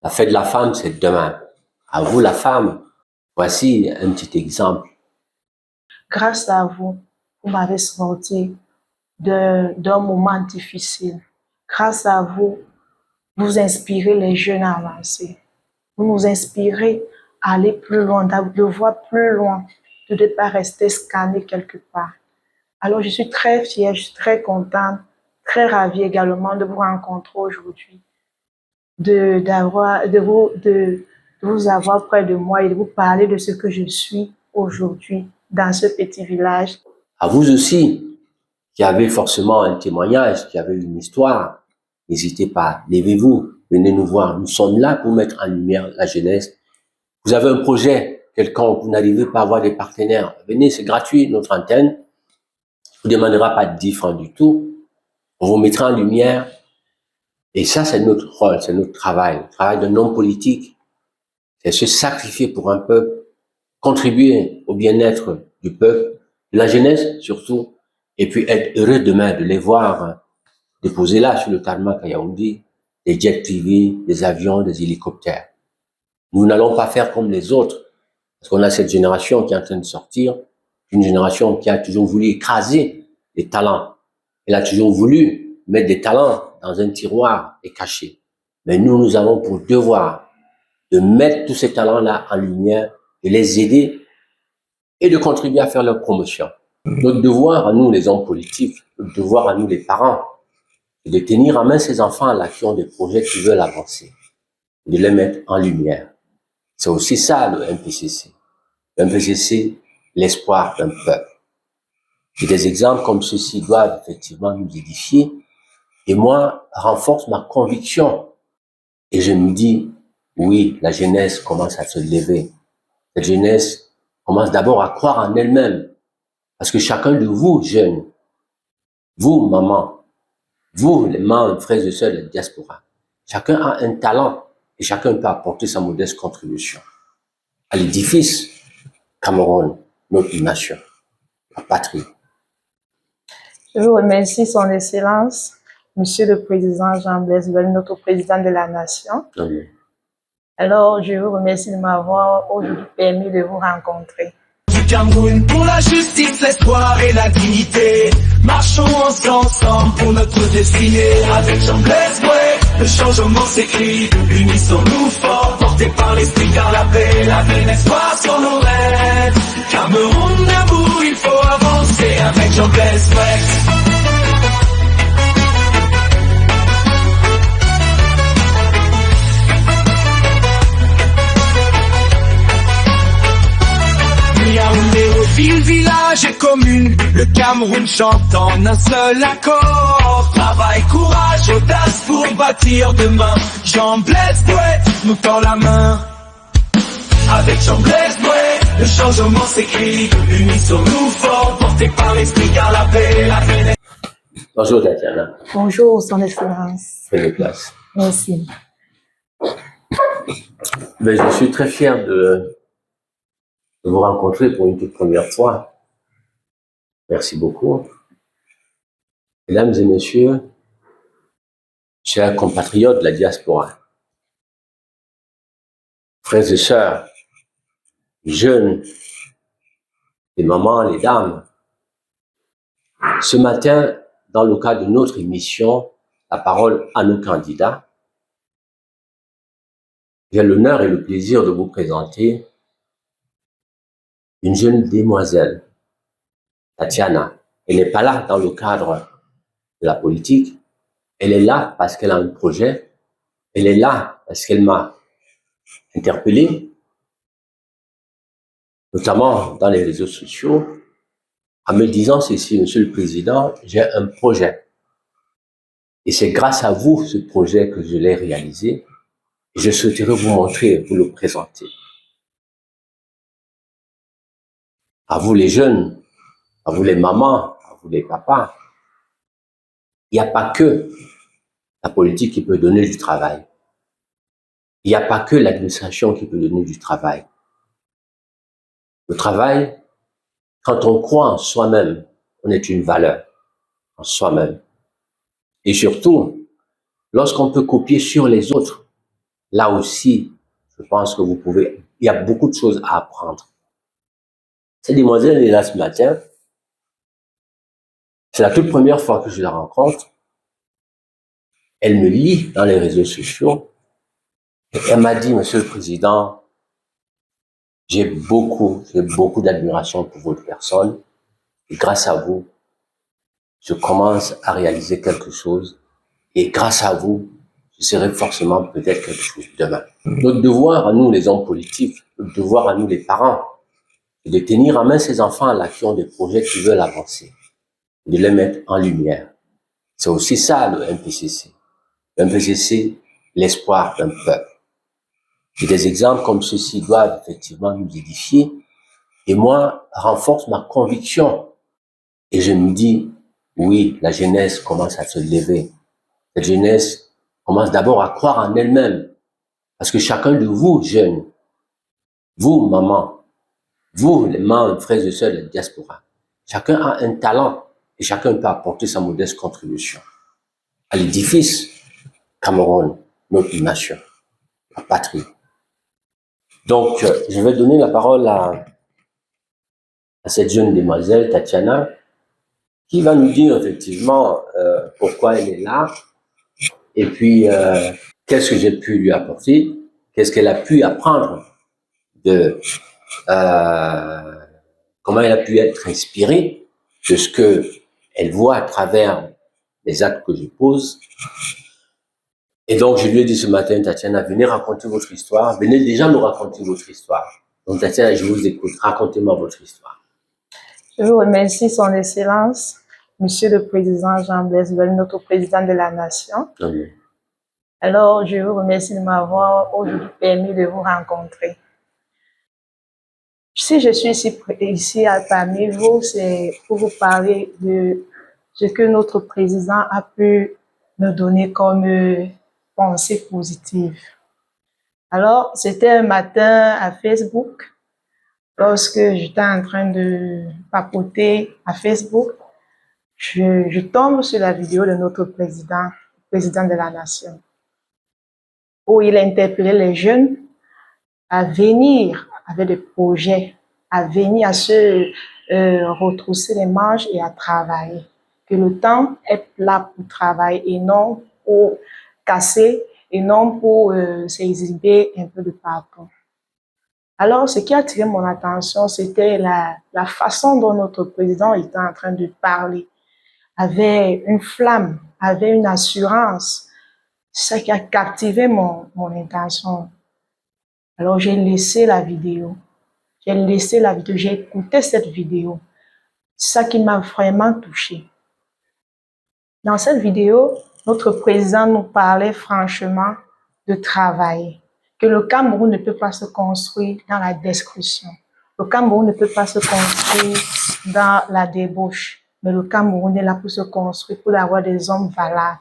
La fête de la femme, c'est demain. À vous, la femme. Voici un petit exemple. Grâce à vous, vous m'avez sorti d'un moment difficile. Grâce à vous, vous inspirez les jeunes à avancer. Vous nous inspirez à aller plus loin, de voir plus loin, de ne pas rester scanné quelque part. Alors, je suis très fière, je suis très contente, très ravie également de vous rencontrer aujourd'hui, de vous avoir près de moi et de vous parler de ce que je suis aujourd'hui dans ce petit village. À vous aussi, qui avez forcément un témoignage, qui avez une histoire, n'hésitez pas, levez-vous, venez nous voir. Nous sommes là pour mettre en lumière la jeunesse. Vous avez un projet quelconque, vous n'arrivez pas à avoir des partenaires, venez, c'est gratuit, notre antenne. On ne vous demandera pas 10 francs du tout. On vous mettra en lumière. Et ça, c'est notre rôle, c'est notre travail, le travail d'un homme politique. C'est se sacrifier pour un peuple, contribuer au bien-être du peuple, de la jeunesse surtout, et puis être heureux demain de les voir déposer là sur le tarmac à Yaoundé des jets privés, des avions, des hélicoptères. Nous n'allons pas faire comme les autres, parce qu'on a cette génération qui est en train de sortir, une génération qui a toujours voulu écraser les talents. Elle a toujours voulu mettre des talents dans un tiroir et cacher. Mais nous, nous avons pour devoir de mettre tous ces talents-là en lumière, de les aider et de contribuer à faire leur promotion. Notre devoir à nous, les hommes politiques, notre devoir à nous, les parents, c'est de tenir en main ces enfants-là qui ont des projets qui veulent avancer, de les mettre en lumière. C'est aussi ça, le MPCC. Le MPCC, l'espoir d'un peuple. Et des exemples comme ceux-ci doivent effectivement nous édifier. Et moi, renforce ma conviction. Et je me dis, oui, la jeunesse commence à se lever. Cette jeunesse commence d'abord à croire en elle-même. Parce que chacun de vous, jeunes, vous, maman, vous, les membres, frères et sœurs de la diaspora, chacun a un talent et chacun peut apporter sa modeste contribution à l'édifice Cameroun, notre nation, la patrie. Je vous remercie Son Excellence, Monsieur le Président Jean-Blaise Bel, notre Président de la Nation. Oui. Alors, je vous remercie de m'avoir aujourd'hui permis de vous rencontrer. Du Cameroun pour la justice, l'espoir et la dignité. Marchons ensemble pour notre destinée. Avec Jean-Blaise Boué, le changement s'écrit. Unissons-nous forts, portés par l'esprit car la paix, l'espoir sont nos rêves. Cameroun d'amour, il faut avancer avec Jean-Blaise Boué. Ville, village et commune, le Cameroun chante en un seul accord. Travail, courage, audace pour bâtir demain. Jean-Blaise Boué nous tend la main. Avec Jean-Blaise Boué, le changement s'écrit. Unissons-nous forts, portés par l'esprit car la paix. Bonjour Tatiana. Bonjour Son Excellence. Prenez place. Merci. Mais je suis très fier de vous rencontrer pour une toute première fois. Merci beaucoup. Mesdames et messieurs, chers compatriotes de la diaspora, frères et sœurs, jeunes, les mamans, les dames, ce matin, dans le cadre de notre émission, la parole à nos candidats, j'ai l'honneur et le plaisir de vous présenter une jeune demoiselle, Tatiana. Elle n'est pas là dans le cadre de la politique. Elle est là parce qu'elle a un projet. Elle est là parce qu'elle m'a interpellé, notamment dans les réseaux sociaux, en me disant ceci, Monsieur le Président, j'ai un projet. Et c'est grâce à vous, ce projet, que je l'ai réalisé. Et je souhaiterais vous montrer, vous le présenter. À vous les jeunes, à vous les mamans, à vous les papas, il n'y a pas que la politique qui peut donner du travail. Il n'y a pas que l'administration qui peut donner du travail. Le travail, quand on croit en soi-même, on est une valeur en soi-même. Et surtout, lorsqu'on peut copier sur les autres, là aussi, je pense que il y a beaucoup de choses à apprendre. Cette demoiselle est là ce matin. C'est la toute première fois que je la rencontre. Elle me lit dans les réseaux sociaux. Et elle m'a dit, Monsieur le Président, j'ai beaucoup d'admiration pour votre personne. Et grâce à vous, je commence à réaliser quelque chose. Et grâce à vous, je serai forcément peut-être quelque chose demain. Notre devoir à nous, les hommes politiques, notre devoir à nous, les parents, c'est de tenir en main ces enfants-là qui ont des projets qui veulent avancer, de les mettre en lumière. C'est aussi ça, le MPCC. Le MPCC, l'espoir d'un peuple. Et des exemples comme ceux-ci doivent effectivement nous édifier. Et moi, renforce ma conviction. Et je me dis, oui, la jeunesse commence à se lever. Cette jeunesse commence d'abord à croire en elle-même. Parce que chacun de vous, jeunes, vous, maman, vous, les membres, frères et sœurs de la diaspora, chacun a un talent et chacun peut apporter sa modeste contribution à l'édifice Cameroun, notre nation, la patrie. Donc, je vais donner la parole à cette jeune demoiselle, Tatiana, qui va nous dire effectivement pourquoi elle est là et puis qu'est-ce que j'ai pu lui apporter, qu'est-ce qu'elle a pu apprendre de comment elle a pu être inspirée de ce que elle voit à travers les actes que je pose. Et donc, je lui ai dit ce matin, Tatiana, venez raconter votre histoire. Venez déjà me raconter votre histoire. Donc, Tatiana, je vous écoute. Racontez-moi votre histoire. Je vous remercie, Son Excellence, Monsieur le Président Jean-Blaise Bel, notre Président de la Nation. Amen. Alors, je vous remercie de m'avoir aujourd'hui permis de vous rencontrer. Si je suis ici parmi vous, c'est pour vous parler de ce que notre Président a pu me donner comme pensée positive. Alors, c'était un matin à Facebook, lorsque j'étais en train de papoter à Facebook, je tombe sur la vidéo de notre président de la nation, où il interpellait les jeunes à venir avec des projets, à venir à se retrousser les manches et à travailler. Que le temps est là pour travailler et non pour casser et non pour s'exhiber un peu de partout. Alors, ce qui a attiré mon attention, c'était la façon dont notre président était en train de parler, avait une flamme, avait une assurance. C'est ça qui a captivé mon intention. Alors, j'ai laissé la vidéo. J'ai écouté cette vidéo. C'est ça qui m'a vraiment touchée. Dans cette vidéo, notre président nous parlait franchement de travailler, que le Cameroun ne peut pas se construire dans la destruction. Le Cameroun ne peut pas se construire dans la débauche, mais le Cameroun est là pour se construire, pour avoir des hommes valables,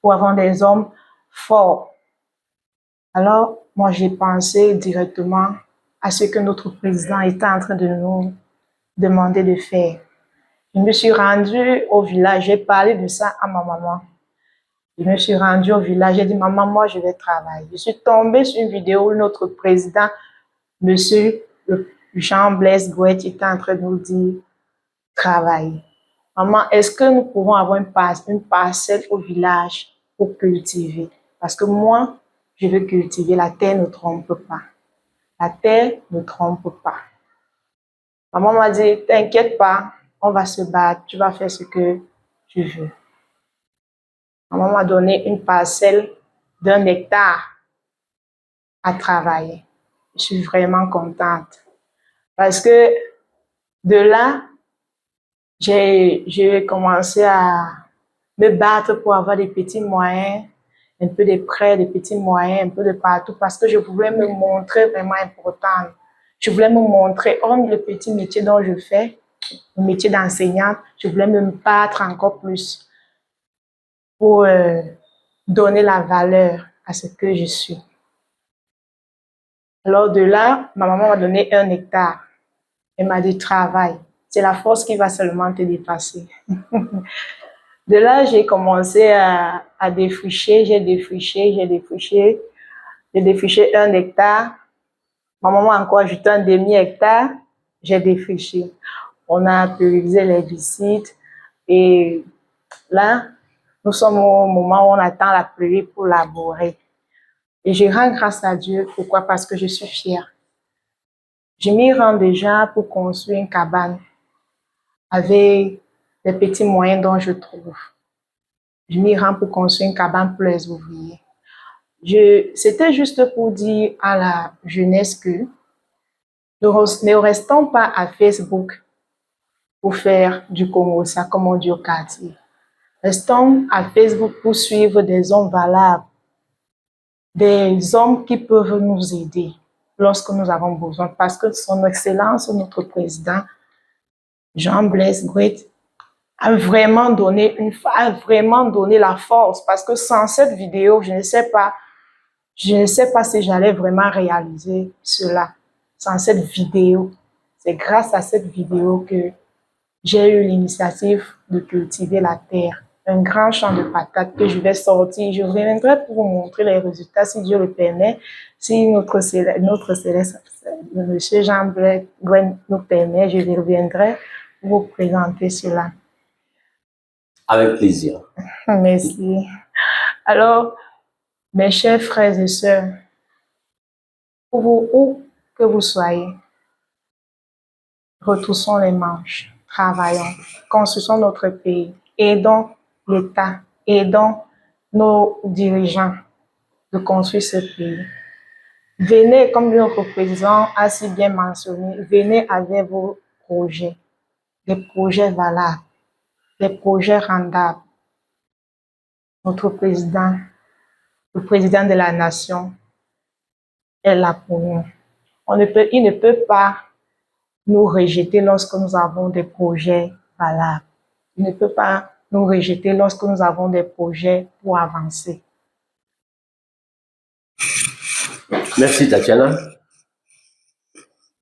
pour avoir des hommes forts. Alors, moi, j'ai pensé directement à ce que notre président était en train de nous demander de faire. Je me suis rendue au village, j'ai parlé de ça à ma maman. Je me suis rendue au village, j'ai dit, maman, moi, je vais travailler. Je suis tombée sur une vidéo où notre président, monsieur Jean-Blaise Bel, était en train de nous dire, travailler. Maman, est-ce que nous pouvons avoir une parcelle au village pour cultiver? Parce que moi, je veux cultiver. La terre ne trompe pas. La terre ne trompe pas. Maman m'a dit, t'inquiète pas, on va se battre, tu vas faire ce que tu veux. Maman m'a donné une parcelle d'1 hectare à travailler. Je suis vraiment contente. Parce que de là, j'ai commencé à me battre pour avoir des petits moyens, un peu de prêts, des petits moyens, un peu de partout, parce que je voulais me montrer vraiment importante. Je voulais me montrer, hormis le petit métier dont je fais, le métier d'enseignante, je voulais me battre encore plus pour donner la valeur à ce que je suis. Alors de là, ma maman m'a donné 1 hectare. Elle m'a dit, travaille. C'est la force qui va seulement te dépasser. De là, j'ai commencé à défricher, j'ai défriché. J'ai défriché 1 hectare. Ma maman a encore ajouté un demi-hectare. J'ai défriché. On a priorisé les visites. Et là, nous sommes au moment où on attend la pluie pour labourer. Et je rends grâce à Dieu. Pourquoi? Parce que je suis fière. Je m'y rends déjà pour construire une cabane avec les petits moyens dont je trouve. Je m'y rends pour construire une cabane pour les ouvriers. C'était juste pour dire à la jeunesse que ne restons pas à Facebook pour faire du Congo-ça, comme on dit au quartier. Restons à Facebook pour suivre des hommes valables, des hommes qui peuvent nous aider lorsque nous avons besoin. Parce que son Excellence, notre président, Jean-Blaise Gouet, a vraiment donné la force. Parce que sans cette vidéo, je ne sais pas si j'allais vraiment réaliser cela. Sans cette vidéo, c'est grâce à cette vidéo que j'ai eu l'initiative de cultiver la terre. Un grand champ de patates que je vais sortir. Je reviendrai pour vous montrer les résultats, si Dieu le permet, si notre céleste, M. Jean-Blaise nous permet, je reviendrai pour vous présenter cela. Avec plaisir. Merci. Alors, mes chers frères et sœurs, où que vous soyez, retroussons les manches, travaillons, construisons notre pays, aidons l'État, aidons nos dirigeants de construire ce pays. Venez, comme notre président a si bien mentionné, venez avec vos projets, des projets valables, des projets rendables. Notre président, le président de la nation, est là pour nous. Il ne peut pas nous rejeter lorsque nous avons des projets valables. Il ne peut pas nous rejeter lorsque nous avons des projets pour avancer. Merci Tatiana.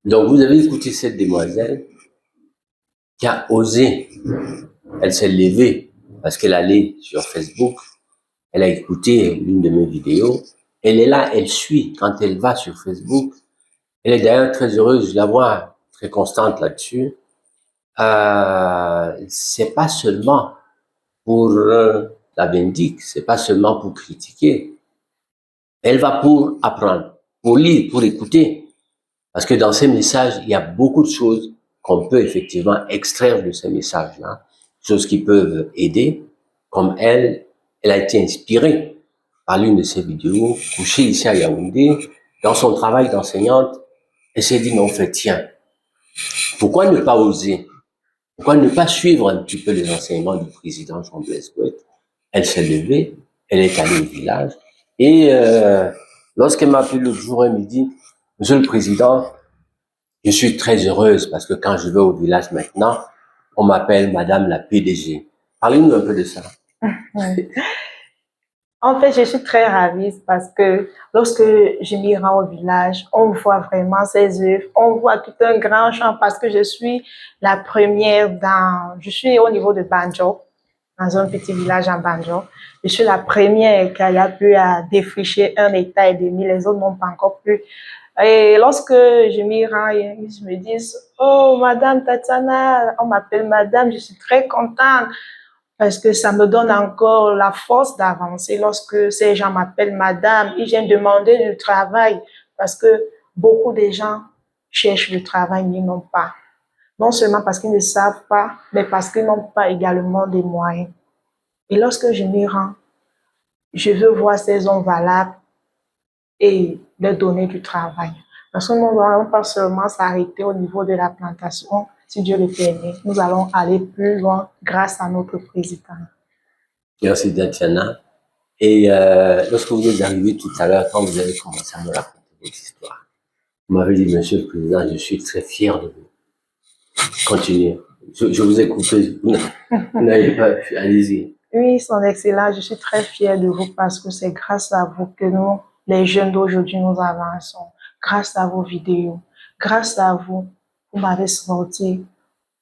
Donc vous avez écouté cette demoiselle qui a osé. Elle s'est levée parce qu'elle allait sur Facebook. Elle a écouté l'une de mes vidéos. Elle est là, elle suit quand elle va sur Facebook. Elle est d'ailleurs très heureuse, je la vois très constante là-dessus. C'est pas seulement pour la vindicte, c'est pas seulement pour critiquer. Elle va pour apprendre, pour lire, pour écouter. Parce que dans ces messages, il y a beaucoup de choses qu'on peut effectivement extraire de ces messages-là, choses qui peuvent aider, comme elle a été inspirée par l'une de ses vidéos, couchée ici à Yaoundé, dans son travail d'enseignante, elle s'est dit, mais en fait, tiens, pourquoi ne pas oser? Pourquoi ne pas suivre un petit peu les enseignements du président Jean-Blaise Gouet? Elle s'est levée, elle est allée au village, et lorsqu'elle m'a appelé l'autre jour, elle me dit, Monsieur le Président, je suis très heureuse parce que quand je vais au village maintenant, on m'appelle Madame la PDG. Parlez-nous un peu de ça. En fait, je suis très ravie parce que lorsque je m'y rends au village, on voit vraiment ses œuvres, on voit tout un grand champ parce que je suis la première je suis au niveau de Banjo, dans un petit village en Banjo. Je suis la première qui a pu défricher 1,5 hectare, les autres n'ont pas encore pu. Et lorsque je m'y rends, ils me disent, oh, Madame Tatiana, on m'appelle Madame, je suis très contente. Parce que ça me donne encore la force d'avancer lorsque ces gens m'appellent madame, ils viennent demander du travail parce que beaucoup de gens cherchent du travail mais ils n'ont pas. Non seulement parce qu'ils ne savent pas, mais parce qu'ils n'ont pas également des moyens. Et lorsque je m'y rends, je veux voir ces hommes valables et leur donner du travail. Parce que nous n'allons pas seulement s'arrêter au niveau de la plantation, si Dieu le permet, nous allons aller plus loin grâce à notre président. Merci Tatiana. Et lorsque vous êtes arrivé tout à l'heure, quand vous avez commencé à me raconter votre histoire, vous m'avez dit, Monsieur le Président, je suis très fier de vous. Continuez. Je vous ai coupé. Vous n'avez pas pu. Allez-y. Oui, Son Excellence, je suis très fière de vous parce que c'est grâce à vous que nous, les jeunes d'aujourd'hui, nous avançons. Grâce à vos vidéos, grâce à vous, vous m'avez sorti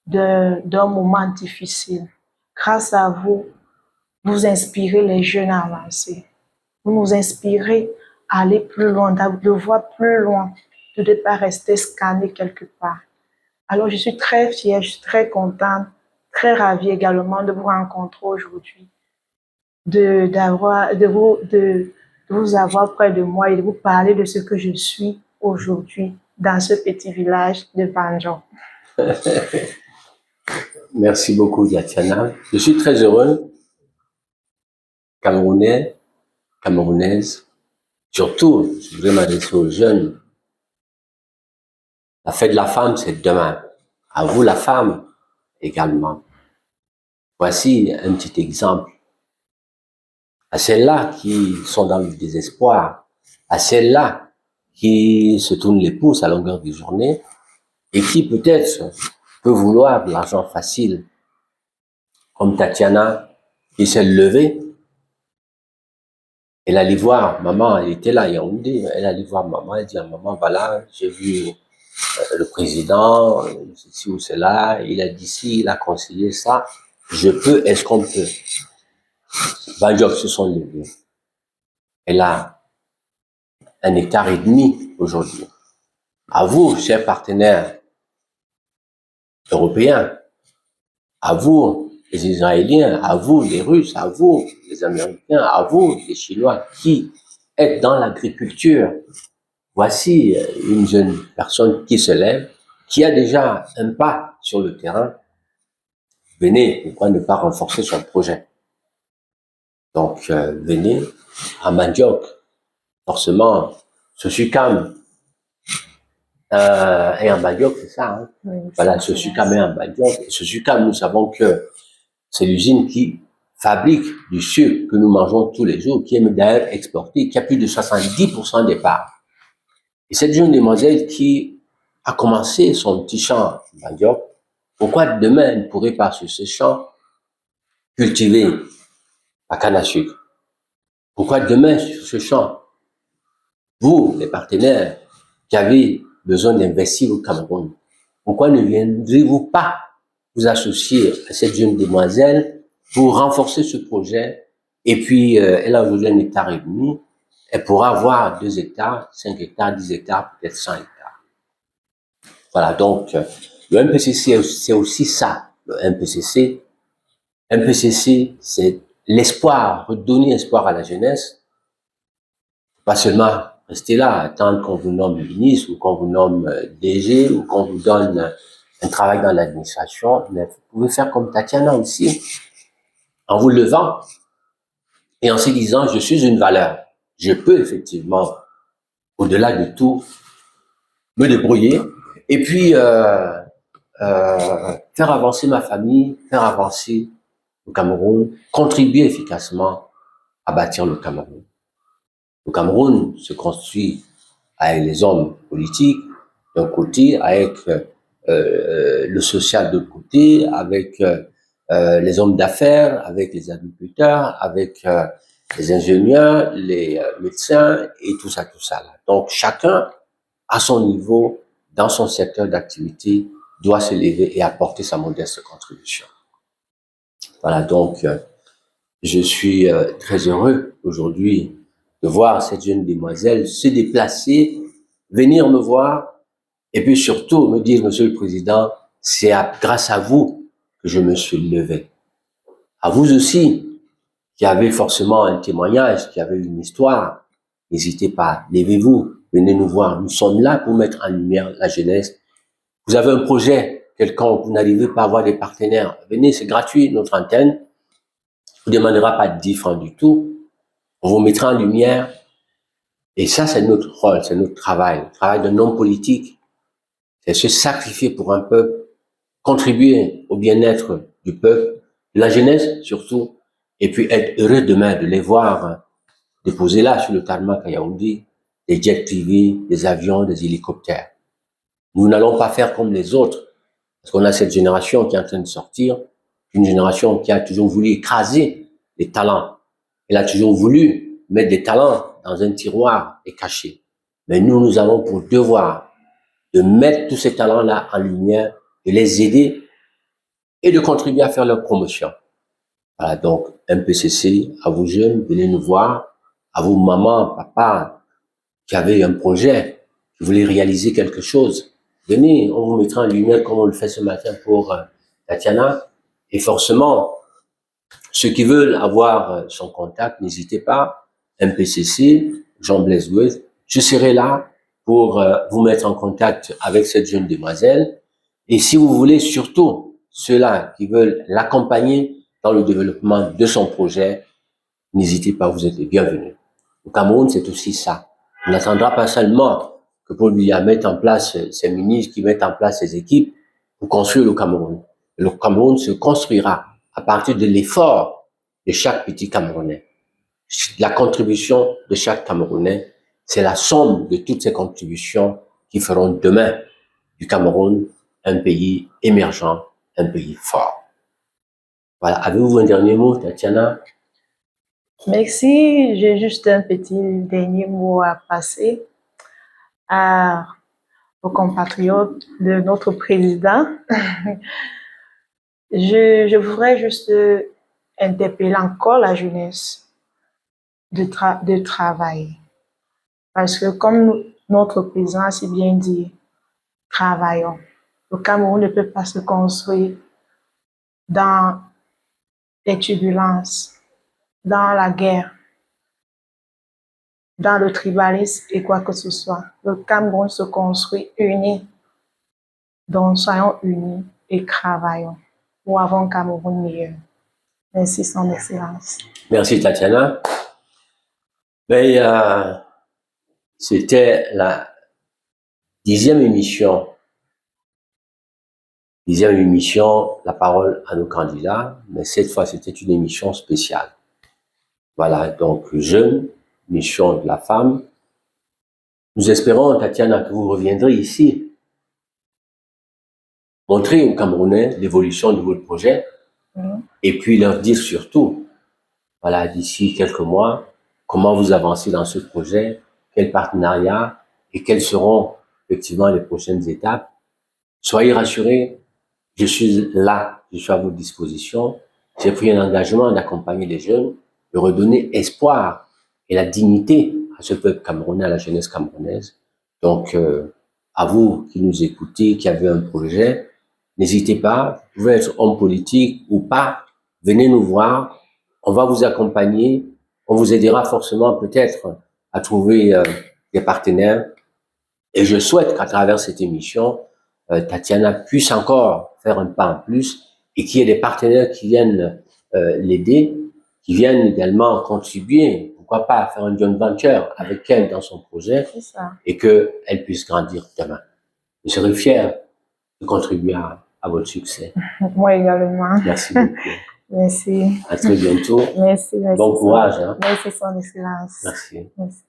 d'un moment difficile. Grâce à vous, vous inspirez les jeunes à avancer. Vous nous inspirez aller plus loin, de voir plus loin, de ne pas rester scanné quelque part. Alors, je suis très fière, je suis très contente, très ravie également de vous rencontrer aujourd'hui, de vous avoir près de moi et de vous parler de ce que je suis aujourd'hui dans ce petit village de Banjon. Merci beaucoup, Yatiana. Je suis très heureux, Camerounais, Camerounaise. Surtout, je voudrais m'adresser aux jeunes. La fête de la femme, c'est demain. À vous, la femme, également. Voici un petit exemple. À celles-là qui sont dans le désespoir, à celles-là qui se tournent les pouces à longueur de journée et qui peut-être peut vouloir de l'argent facile, comme Tatiana qui s'est levée. Elle allait voir maman, elle était là à Yaoundé, elle allait voir maman, elle dit à maman, voilà, j'ai vu le président, ceci ou cela, il a dit ci, il a conseillé ça, je peux, est-ce qu'on peut? Banjok se sont levés. Elle a 1,5 hectare aujourd'hui. À vous, chers partenaires européens, à vous, les Israéliens, à vous, les Russes, à vous, les Américains, à vous, les Chinois, qui êtes dans l'agriculture. Voici une jeune personne qui se lève, qui a déjà un pas sur le terrain. Venez, pourquoi ne pas renforcer son projet? Donc, venez à Mandiok, forcément, Sosucam, et en Mandiok, c'est ça, hein? Oui, voilà, Sosucam et en Mandiok. Sosucam, nous savons que c'est l'usine qui fabrique du sucre que nous mangeons tous les jours, qui est d'ailleurs exporté, qui a plus de 70% des parts. Et cette jeune demoiselle qui a commencé son petit champ en Mandiok, pourquoi demain elle ne pourrait pas sur ce champ cultiver la canne à sucre? Pourquoi demain sur ce champ, vous, les partenaires qui avez besoin d'investir au Cameroun, pourquoi ne viendrez-vous pas vous associer à cette jeune demoiselle pour renforcer ce projet? Et puis, elle a aujourd'hui 1,5 hectare, elle pourra avoir 2 hectares, 5 hectares, 10 hectares, peut-être 100 hectares. Voilà, donc, le MPCC, c'est aussi ça, le MPCC. MPCC, c'est l'espoir, redonner espoir à la jeunesse. Pas seulement rester là, attendre qu'on vous nomme ministre ou qu'on vous nomme DG ou qu'on vous donne un travail dans l'administration, mais vous pouvez faire comme Tatiana aussi, en vous levant et en se disant, je suis une valeur. Je peux effectivement, au-delà de tout, me débrouiller et puis faire avancer ma famille, faire avancer le Cameroun, contribuer efficacement à bâtir le Cameroun. Le Cameroun se construit avec les hommes politiques d'un côté, avec le social de l'autre côté, avec les hommes d'affaires, avec les agriculteurs, avec les ingénieurs, les médecins et tout ça là. Donc chacun, à son niveau, dans son secteur d'activité, doit se lever et apporter sa modeste contribution. Voilà, donc je suis très heureux aujourd'hui de voir cette jeune demoiselle se déplacer, venir me voir, et puis surtout me dire, Monsieur le Président, c'est grâce à vous que je me suis levé. À vous aussi, qui avez forcément un témoignage, qui avez une histoire, n'hésitez pas, levez-vous, venez nous voir. Nous sommes là pour mettre en lumière la jeunesse. Vous avez un projet quelconque, vous n'arrivez pas à avoir des partenaires, venez, c'est gratuit, notre antenne. On ne vous demandera pas de 10 francs du tout. On vous mettra en lumière. Et ça, c'est notre rôle, c'est notre travail. Le travail d'un homme politique, c'est se sacrifier pour un peuple, contribuer au bien-être du peuple, de la jeunesse surtout, et puis être heureux demain de les voir déposer là sur le tarmac à Yaoundé, des jets privés, des avions, des hélicoptères. Nous n'allons pas faire comme les autres, parce qu'on a cette génération qui est en train de sortir, une génération qui a toujours voulu écraser les talents. Elle a toujours voulu mettre des talents dans un tiroir et cacher. Mais nous avons pour devoir de mettre tous ces talents-là en lumière, de les aider et de contribuer à faire leur promotion. Voilà, donc, MPCC, à vous jeunes, venez nous voir, à vous maman, papa, qui avait un projet, qui voulait réaliser quelque chose, venez, on vous mettra en lumière comme on le fait ce matin pour Tatiana. Et forcément, ceux qui veulent avoir son contact, n'hésitez pas. MPCC, Jean-Blaise Gouet, je serai là pour vous mettre en contact avec cette jeune demoiselle. Et si vous voulez, surtout, ceux-là qui veulent l'accompagner dans le développement de son projet, n'hésitez pas, vous êtes les bienvenus. Au Cameroun, c'est aussi ça. On n'attendra pas seulement que Paul Biya mette en place ses ministres, qui mettent en place ses équipes pour construire le Cameroun. Le Cameroun se construira à partir de l'effort de chaque petit Camerounais. La contribution de chaque Camerounais, c'est la somme de toutes ces contributions qui feront demain du Cameroun un pays émergent, un pays fort. Voilà. Avez-vous un dernier mot, Tatiana? Merci. J'ai juste un petit dernier mot à passer aux compatriotes de notre président. Je voudrais juste interpeller encore la jeunesse de travailler. Parce que comme notre président a si bien dit, travaillons. Le Cameroun ne peut pas se construire dans les turbulences, dans la guerre, dans le tribalisme et quoi que ce soit. Le Cameroun se construit uni. Donc soyons unis et travaillons pour avoir un Cameroun meilleur. Merci, Son Excellence. Merci, Tatiana. C'était la 10e émission. 10e émission, la parole à nos candidats, mais cette fois, c'était une émission spéciale. Voilà, donc, jeune, mission de la femme. Nous espérons, Tatiana, que vous reviendrez ici, montrer aux Camerounais l'évolution de votre projet, et puis leur dire surtout, voilà, d'ici quelques mois, comment vous avancez dans ce projet, quel partenariat, et quelles seront effectivement les prochaines étapes. Soyez rassurés, je suis là, je suis à votre disposition. J'ai pris un engagement d'accompagner les jeunes, de redonner espoir et la dignité à ce peuple camerounais, à la jeunesse camerounaise. Donc, à vous qui nous écoutez, qui avez un projet, n'hésitez pas, vous pouvez être homme politique ou pas, venez nous voir, on va vous accompagner, on vous aidera forcément peut-être à trouver des partenaires. Et je souhaite qu'à travers cette émission, Tatiana puisse encore faire un pas en plus et qu'il y ait des partenaires qui viennent l'aider, qui viennent également contribuer, pourquoi pas faire un joint venture avec elle dans son projet et qu'elle puisse grandir demain. Je serai fier de contribuer à votre succès. Moi également. Merci beaucoup. Merci. À très bientôt. Merci. Bon courage. Hein. Merci, Son Excellence. Merci. Merci.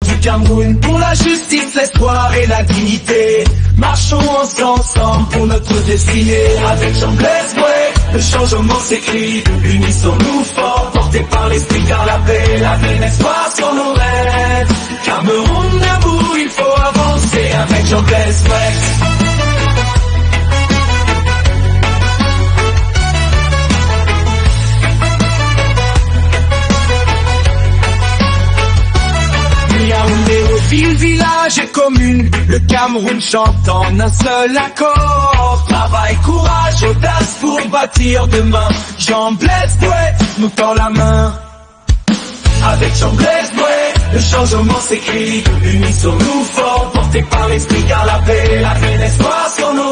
Du Cameroun pour la justice, l'espoir et la dignité. Marchons ensemble pour notre destinée. Avec Jean-Blaise Gouet, le changement s'écrit. Unissons-nous forts, portés par l'esprit car la paix, l'espoir sur nos rêves. Cameroun debout, il faut avancer avec Jean-Blaise Gouet. Ville, village et commune, le Cameroun chante en un seul accord. Travail, courage, audace pour bâtir demain. Jean-Blaise Gouet nous tend la main. Avec Jean-Blaise Gouet, le changement s'écrit. Unissons-nous forts, portés par l'esprit car la paix, l'espoir sur nos